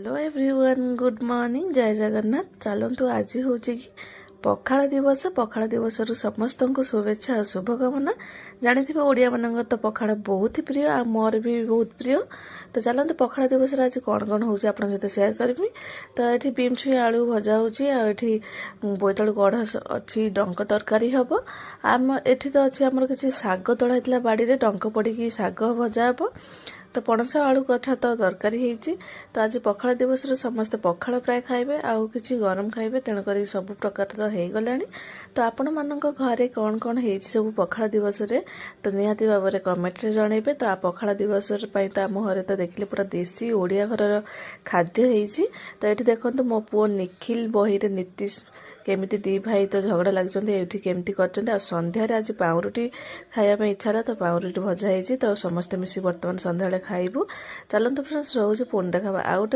Hello everyone, good morning, जय जगन्नाथ। चलतु आज हूँ कि पखाड़ दिवस। पखाड़ दिवस समस्त को शुभेच्छा और शुभकामना। जानी थे ओडिया मान तो पखाड़ बहुत ही प्रिय आ मोर भी बहुत प्रिय। तो चलते पखाड़ दिवस आज कौन कौन हो सहित सेयार करी। तो ये बीम छुई आलू भजा होती बोईतालू कढ़ अच्छी डंक तरकारी हम आम एठी तो अच्छी आमर किसी शाग तोड़ा बाड़ी डंक पड़ी शाग भजा हम। तो पणस आलू कथा तो तरकारी होती। तो आज पखाड़ दिवस समस्ते पखाड़ प्राय खाइबे आउ किछि गरम खाइबे, तेणुक सब प्रकार तो हो गला। तो आपण मानक घरे कौन कौन होती सब पखाड़ दिवस रे तो निहाती भाव में कमेंट रे जनइबे। तो पखाड़ दिवस तो आम घरे तो देखिले पूरा देसी ओडिया घर खाद्य होती। तो ये देखो मो पुओ निखिल बही रे नीतीश केमिति दी भाई तो झगड़ा लगे केमती कर सन्धार आज पाउरुटी खाइबा इच्छा है। तो पाउरुटी भजा होती तो समस्ते मिसी बर्तमान सन्ध्या खाइबू। चलतु फ्रेंड्स, रोज पुणी देखा आउ।